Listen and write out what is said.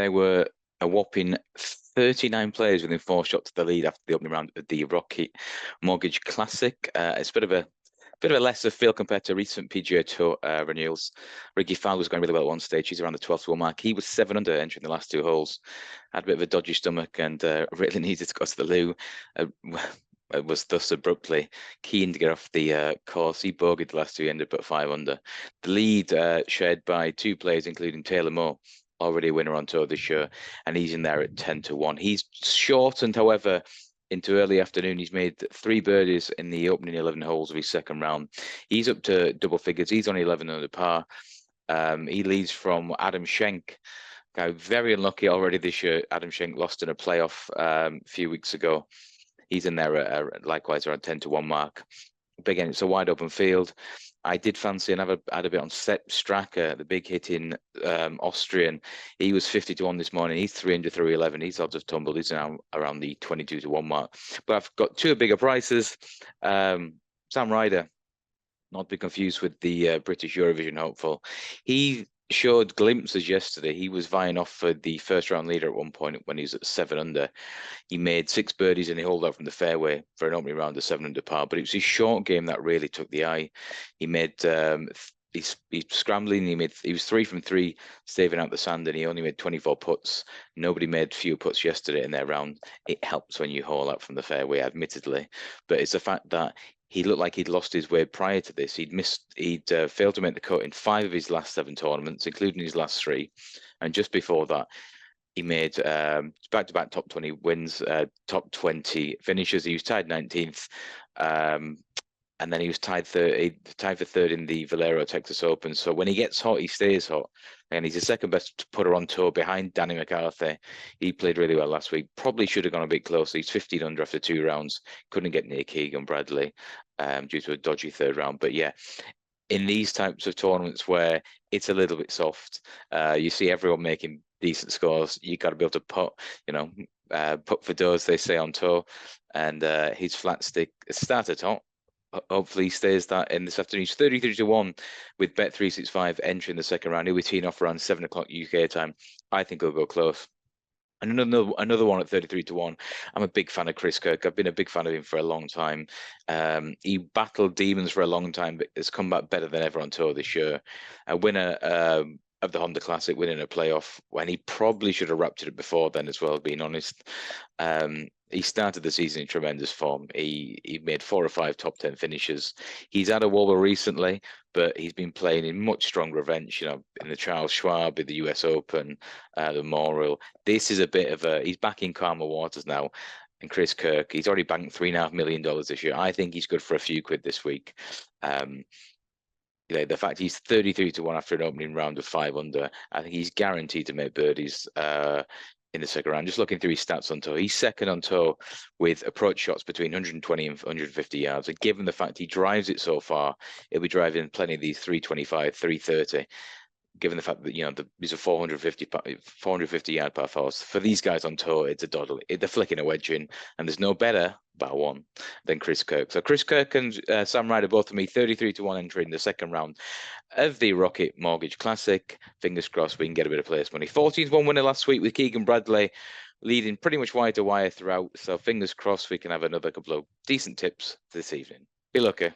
There were a whopping 39 players within 4 shots of the lead after the opening round of the Rocket Mortgage Classic. It's a bit of a lesser field compared to recent PGA Tour renewals. Ricky Fowler was going really well at one stage. He's around the 12 to 1 mark. He was 7 under entering the last 2 holes. Had a bit of a dodgy stomach and really needed to go to the loo. Was thus abruptly keen to get off the course. He bogeyed the last 2, ended but 5 under. The lead shared by 2 players, including Taylor Moore, already a winner on tour this year, and he's in there at 10 to 1. He's shortened, however, into early afternoon. He's made 3 birdies in the opening 11 holes of his second round. He's up to double figures. He's on 11 under par. He leads from Adam Schenk. Very unlucky already this year. Adam Schenk lost in a playoff a few weeks ago. He's in there likewise around 10 to 1 mark. But again, it's a wide open field. I did fancy and had a bit on Sepp Straka, the big hitting Austrian. He was 50 to 1 this morning. He's 300 through 11. He's odds have tumbled. He's now around the 22 to 1 mark. But I've got 2 bigger prices. Sam Ryder, not to be confused with the British Eurovision hopeful. He showed glimpses yesterday. He was vying off for the first round leader at one point when he was at 7 under. He made 6 birdies and he holed out from the fairway for an opening round of 7 under par. But it was his short game that really took the eye. He made he's scrambling. He was 3 from 3 staving out the sand, and he only made 24 putts. Nobody made fewer putts yesterday in their round. It helps when you hole out from the fairway, admittedly, but it's the fact that he looked like he'd lost his way prior to this. He'd failed to make the cut in 5 of his last 7 tournaments, including his last 3. And just before that, he made back-to-back top 20 wins, top 20 finishes. He was tied 19th. And then he was tied for 3rd in the Valero Texas Open. So when he gets hot, he stays hot. And he's the second best putter on tour behind Danny McCarthy. He played really well last week. Probably should have gone a bit closer. He's 15 under after 2 rounds. Couldn't get near Keegan Bradley due to a dodgy 3rd round. But yeah, in these types of tournaments where it's a little bit soft, you see everyone making decent scores. You got to be able to putt, putt for doors, they say on tour. And his flat stick started hot. Hopefully he stays that in this afternoon. He's 33 to 1 with Bet365 entering the second round. He'll be teeing off around 7 o'clock UK time. I think he'll go close. And another one at 33 to 1. I'm a big fan of Chris Kirk. I've been a big fan of him for a long time. He battled demons for a long time, but has come back better than ever on tour this year. A winner of the Honda Classic, winning a playoff when he probably should have wrapped it before then as well, being honest. He started the season in tremendous form. He made 4 or 5 top 10 finishes. He's had a wobble recently, but he's been playing in much stronger events, in the Charles Schwab, in the US Open, the Memorial. This is a bit of he's back in calmer waters now. And Chris Kirk, he's already banked $3.5 million this year. I think he's good for a few quid this week. The fact he's 33 to 1 after an opening round of 5 under, I think he's guaranteed to make birdies in the second round. Just looking through his stats on tour, he's second on tour with approach shots between 120 and 150 yards. And given the fact he drives it so far, he'll be driving plenty of these 325, 330. Given the fact that these are 450 yard par fours for these guys on tour, it's a doddle. They're flicking a wedge in, and there's no better bar one than Chris Kirk. So Chris Kirk and Sam Ryder, both of me, 33 to 1 entering the second round of the Rocket Mortgage Classic. Fingers crossed we can get a bit of place money. 14-1 winner last week with Keegan Bradley leading pretty much wire to wire throughout. So fingers crossed we can have another couple of decent tips this evening. Be lucky.